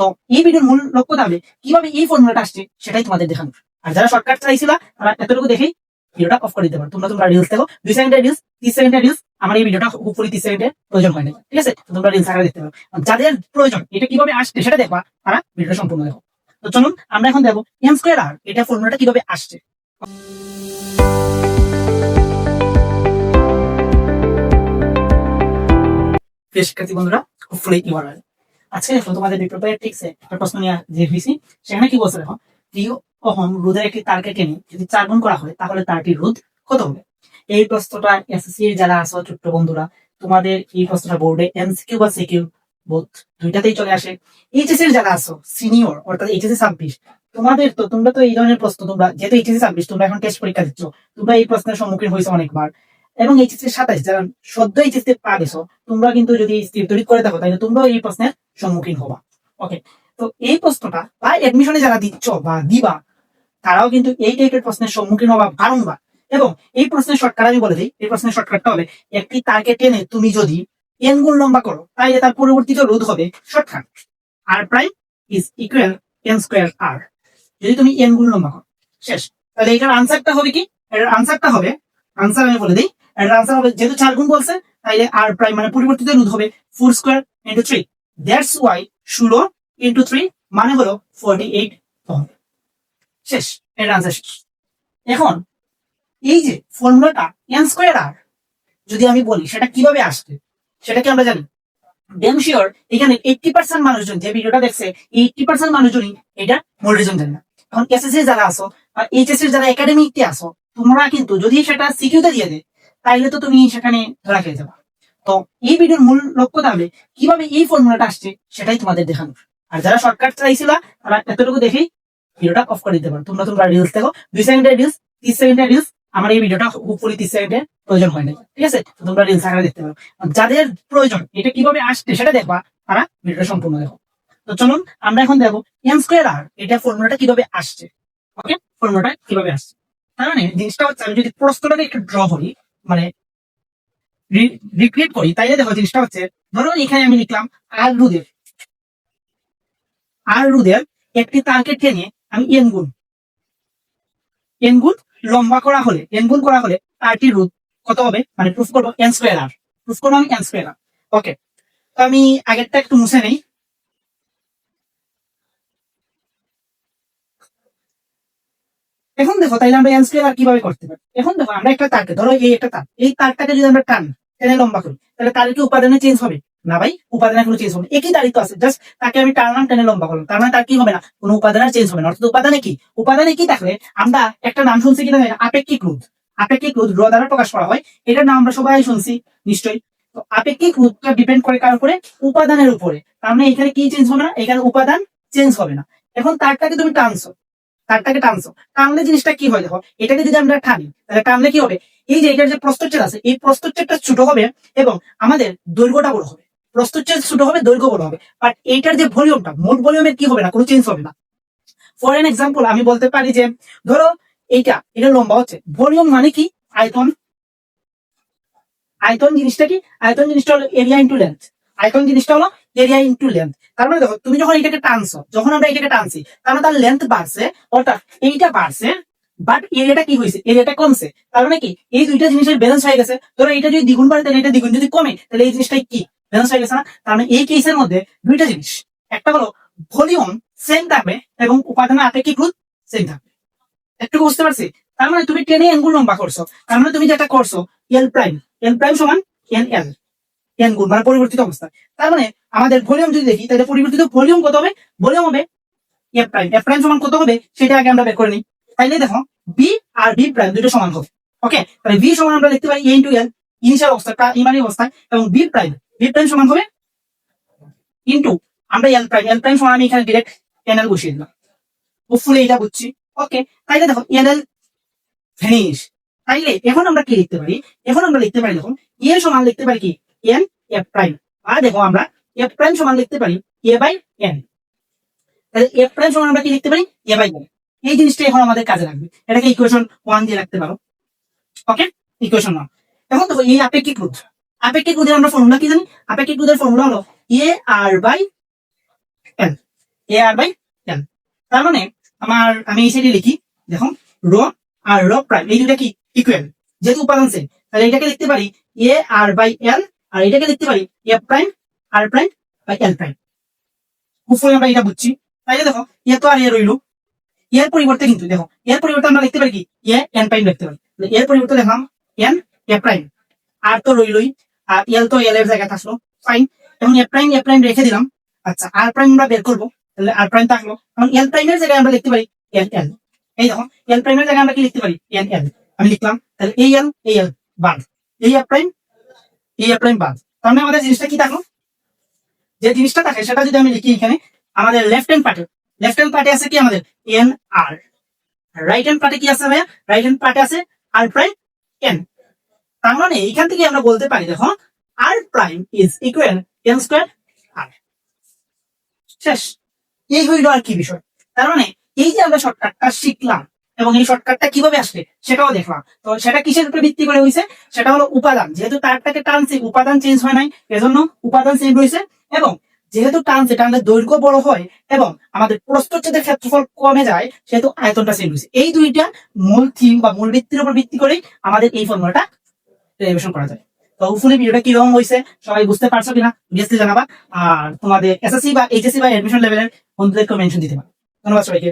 তো এই ভিডিওর মূল লক্ষ্য থাকবে কিভাবে এই ফর্মুলাটা আসছে সেটাই তোমাদের দেখানো। আর যারা শর্টকাট চাইছিল তারা এতটুকু দেখেই ভিডিওটা অফ করে দিতে পারো। তোমরা রিলস দেখো 2 সেকেন্ডের রিলস 30 সেকেন্ডের রিলস, আমার এই ভিডিওটা হুপফুলি 30 সেকেন্ডের প্রয়োজন হয় না, ঠিক আছে? তো তোমরা রিলস আকারে দেখতে পারো। যাদের প্রয়োজন এটা কিভাবে আসছে সেটা দেখবা, তারা ভিডিওটা সম্পূর্ণ দেখো। তো চলুন আমরা এখন দেখবো এম স্কয়ার আর এটা ফর্মুলাটা কিভাবে আসছে। প্রিয় শিক্ষার্থী বন্ধুরা, হুপফুলি ইউ আর ওয়েল। আজকে দেখো তোমাদের বিপ্রোবায়োটিক্সে একটা প্রশ্ন নিয়ে যে হয়েছি, সেখানে কি বলছে দেখো, 3 ওহম রোধের একটি তারকে টেনে যদি 4 গুণ করা হয় তাহলে তারটির রোধ কত হবে? এই প্রশ্নটা এসএসসি যারা আছো ছোট্ট বন্ধুরা, তোমাদের এই প্রশ্নটা বোর্ডে এমসিকিউ বা সিকিউ বোথ দুইটাতেই চলে আসে। এইচএসসি এর যারা আছো সিনিয়র অর্থাৎ এইচএসসি 26, তোমাদের তো তোমরা তো এই ধরনের প্রশ্ন, তোমরা যেহেতু এইচএসসি 26 তোমরা এখন টেস্ট পরীক্ষা দিচ্ছ, তোমরা এই প্রশ্নের সম্মুখীন হয়েছো অনেকবার। এবং এইচএসসি 27 যারা সদ্য এইচএসসি পা গেছো, তোমরা কিন্তু যদি স্থির তৈরি করে থাকো তাহলে তোমরাও এই প্রশ্নের সম্মুখীন হবা। ওকে, তো এই প্রশ্নটা বা এডমিশনে যারা দিচ্ছ বা দিবা, তারাও কিন্তু এই টাইপের প্রশ্নের সম্মুখীন হবা বারংবার। এবং এই প্রশ্নের শর্টকাট আমি বলে দিই, এই প্রশ্নের শর্টকাটটা হবে একটি তারকে টেনে তুমি যদি এন গুণ লম্বা করো তাহলে তার পরবর্তীত রোধ হবে shortcut R prime is equal N square R. যদি তুমি এন গুণ লম্বা করো শেষ, তাহলে এটার আনসারটা হবে কি? এটার আনসারটা হবে, আনসার আমি বলে দিই, এটার আনসার হবে যেহেতু 4 গুণ বলছে তাইলে আর প্রাইম মানে পরিবর্তিত রোধ হবে 4 square into 3, that's why 16 into 3 মানে হলো 48 ওহম। শেষ, এর আনসার শেষ। এখন এই যে ফর্মুলাটা এন স্কয়ার আর যদি আমি বলি সেটা কিভাবে আসছে সেটা কি আমরা জানি? ড্যাম শিওর এখানে 80% মানুষজন যে ভিডিওটা দেখছে, 80% মানুষজনই এটা মূল রিজন জানে না। এখন এসএসসি যারা আসো বা এইচএসসি যারা একাডেমিতে আসো, তোমরা কিন্তু যদি সেটা সিকিউতে দিয়ে দেয় তাইলে তো তুমি সেখানে ধরা খেয়ে যাবে। তো এই ভিডিওর মূল লক্ষ্য থাকবে কিভাবে এই ফর্মুলাটা আসছে সেটাই তোমাদের দেখানো। আর যারা শর্টকাট চাইছিল তারা এতটুকু দেখেই ভিডিওটা অফ করে দিতে পারো। তোমরা রিলস দেখো 2 সেকেন্ডের রিলস 30 সেকেন্ডের রিলস, আমার এই ভিডিওটা হুপফুলি 30 সেকেন্ডের প্রয়োজন হয় না, ঠিক আছে? তো তোমরা রিলস আকারে দেখতে পারো। যাদের প্রয়োজন এটা কিভাবে আসছে সেটা দেখবা, তারা ভিডিওটা সম্পূর্ণ দেখো। তো চলুন আমরা এখন দেখবো এম স্কয়ার আর এটা ফর্মুলাটা কিভাবে আসছে। ওকে, ফর্মুলাটা কিভাবে আসছে তার মানে জিনিসটা হচ্ছে, আমি যদি প্রশ্নটাকে একটু ড্র করি মানে রিক্রিয়েট করি, তাইলে দেখো জিনিসটা হচ্ছে, ধরো এখানে আমি লিখলাম আর রোধের একটি তারকে টেনে আমি এন গুণ লম্বা করা হলে, এন গুণ করা হলে তারটির রোধ কত হবে, মানে প্রুফ করবো এন স্কয়ার আর, প্রুফ করবো আমি এন স্কয়ার আর। ওকে, তো আমি আগেরটা একটু মুছে নেই। এখন দেখো তাইলে আমরা এন স্কয়ার আর কিভাবে করতে পারি। এখন দেখো আমরা একটা তারকে, ধরো এই একটা তার, এই তারটাকে যদি আমরা টেনে লম্বা করি তাহলে তার কি উপাদানে চেঞ্জ হবে? না ভাই, উপাদানে কোনো চেঞ্জ হবে না, একই দাঁড়িয়ে আছে, জাস্ট তাকে আমি টানলাম, টেনে লম্বা করলাম, তার মানে তার কি হবে না, কোনো উপাদানের চেঞ্জ হবে না। অর্থাৎ উপাদানে কি থাকলে আমরা একটা নাম শুনছি কিনা, আপেক্ষিক রোধ। আপেক্ষিক রোধ র দ্বারা প্রকাশ করা হয়, এটার নাম আমরা সবাই শুনছি নিশ্চয়ই। তো আপেক্ষিক রোধটা ডিপেন্ড করে কার উপরে? উপাদানের উপরে। তার মানে এখানে কি চেঞ্জ হবে না, এখানে উপাদান চেঞ্জ হবে না। এখন তারটাকে তুমি টানছো, টানলে জিনিসটা কি হয় দেখো, এটাকে যদি আমরা টানি তাহলে টানলে কি হবে, এই যে এটার যে প্রস্থচ্ছেদ আছে এই প্রস্থচ্ছেদটা ছোট হবে এবং আমাদের দৈর্ঘ্যটা বড় হবে। প্রস্থচ্ছেদ ছোট হবে, দৈর্ঘ্য বড় হবে, বাট এইটার যে ভলিউমটা, মোট ভলিউমের কি হবে না, কোনো চেঞ্জ হবে না। ফর এন এক্সাম্পল আমি বলতে পারি যে, ধরো এটা লম্বা হচ্ছে, ভলিউম মানে কি? আয়তন। আয়তন জিনিসটা হলো এরিয়া ইন্টু লেন্থ। আয়তন জিনিসটা হলো এরিয়া ইন্টু লেন্থ। তার মানে দেখো তুমি যখন এটাকে টানছো, যখন আমরা এটাকে টানছি তার মানে তার লেন্থ বাড়ছে, অর্থাৎ এইটা বাড়ছে, বাট এরিয়াটা কি হয়েছে, এরিয়াটা কমছে। তার মানে কি এই দুইটা জিনিসের ব্যালেন্স হয়ে গেছে। ধরো এটা যদি দ্বিগুণ বাড়ে তাহলে এটা দ্বিগুণ, যদি কমে তাহলে এই জিনিসটাই কি ব্যালেন্স হয়ে গেছে না? তার মানে এই কেসের মধ্যে দুইটা জিনিস, একটা হলো ভলিউম সেম থাকবে এবং উপাদানের আপেক্ষিক রোধ সেম থাকবে। একটু বুঝতে পারছি? তার মানে তুমি টেনে এনগুল লম্বা করছো, তার মানে তুমি যেটা করছো এল প্রাইম সমান এন এল, এন গুণ মানে পরিবর্তিত অবস্থা। তার মানে আমাদের ভলিউম যদি দেখি তাহলে পরিবর্তিত ভলিউম কত হবে? ভলিউম হবে এফ প্রাইম সমান কত হবে সেটা আগে আমরা বের করে নিই। তাইলে দেখো বি আর বি প্রাইম দুটো সমান হবে। ওকে, তাহলে বি সমান আমরা লিখতে পারি এ ইন্টু এল, ইনিশিয়াল অবস্থা ইমানি অবস্থায়, এবং বি প্রাইম সমান হবে ইন্টু আমরা এল প্রাইম সমান আমি এখানে ডিরেক্ট এন এল বসিয়ে দিলাম। হোপফুলি এটা বুঝছি। ওকে, তাইলে দেখো এন এল ফিনিশ। তাইলে এখন আমরা কি লিখতে পারি? এখন আমরা লিখতে পারি দেখো এ সমান লিখতে পারি কি এন এফ প্রাইম, আর দেখো আমরা এফ প্রাইম সমান লিখতে পারি এ বাই এন। তাহলে এফ প্রাইম সমান আমরা কি লিখতে পারি? এ বাই এন। এই জিনিসটা এখন আমাদের কাজে লাগবে, এটাকে ইকুয়েশন 1 দিয়ে রাখতে পারো। ওকে, ইকুয়েশন 1। এখন দেখো এই আপেক্ষিক রোধের আমরা ফর্মুলা কি জানি? আপেক্ষিক রোধের ফর্মুলা হলো A R by N. A R by L. তার মানে আমি এই সাইডে লিখি, দেখো রো আর রো প্রাইম এই দুটা কি ইকুয়াল, যেহেতু উপাদান সেম, তাহলে এটাকে লিখতে পারি এ আর বাই এল, আর এটাকে লিখতে পারি A prime R prime by L prime. উপরে আমরা এটা বুঝছি, তাইলে দেখো এ তো আর এ রইলো, এর পরিবর্তে কিন্তু দেখো এর পরিবর্তে আমরা লিখতে পারি কি এ এন প্রাইম লিখতে পারি, এর পরিবর্তে দেখলাম এন এ প্রাইম, আর তো রইলই, আর এল তো এল এর জায়গায় থাকলো, ফাইন। এখন এ প্রাইম রেখে দিলাম। আচ্ছা আর প্রাইম আমরা বের করবো, তাহলে আর প্রাইম থাকলো, এখন এল প্রাইমের জায়গায় আমরা লিখতে পারি এল এল। এই দেখো এল প্রাইমের জায়গায় আমরা কি লিখতে পারি এন এল, আমি লিখলাম, তাহলে এই এল বাদ, এই এ প্রাইম বাদ। তার মানে আমাদের জিনিসটা কি থাকলো, যে জিনিসটা থাকে সেটা যদি আমি লিখি এখানে, আমাদের লেফট হ্যান্ড পার্টে আছে কি আমাদের এন আর, রাইট হ্যান্ড পার্টে কি আছে ভাইয়া, রাইট হ্যান্ড পার্টে আছে আর প্রাইম এন। তার মানে এইখান থেকে আমরা বলতে পারি দেখো R prime is equal N square R. শেষ, এই হইল আর কি বিষয়। তার মানে এই যে আমরা শর্টকাটটা শিখলাম এবং এই শর্টকাটটা কিভাবে আসবে সেটাও দেখলাম। তো সেটা কিসের উপরে ভিত্তি করে হয়েছে, সেটা হলো উপাদান, যেহেতু তারটাকে টানছে উপাদান চেঞ্জ হয় নাই, এজন্য উপাদান চেঞ্জ হয়েছে, এবং যেহেতু টানলে দৈর্ঘ্য বড় হয় এবং আমাদের প্রস্থচ্ছেদের ক্ষেত্রফল কমে যায়, সেহেতু আয়তনটা চেঞ্জ হয়েছে। এই দুইটা মূল থিম বা মূল ভিত্তির উপর ভিত্তি করে আমাদের এই ফর্মুলাটা ডেরিভেশন করা যায়। তো হোপফুলি ভিডিওটা কিরকম হয়েছে সবাই বুঝতে পারছো কিনা অবভিয়াসলি জানাবা, আর তোমাদের এসএসসি বা এইচএসসি বা এডমিশন লেভেলের বন্ধুদেরকে মেনশন দিতে পারো। ধন্যবাদ সবাইকে।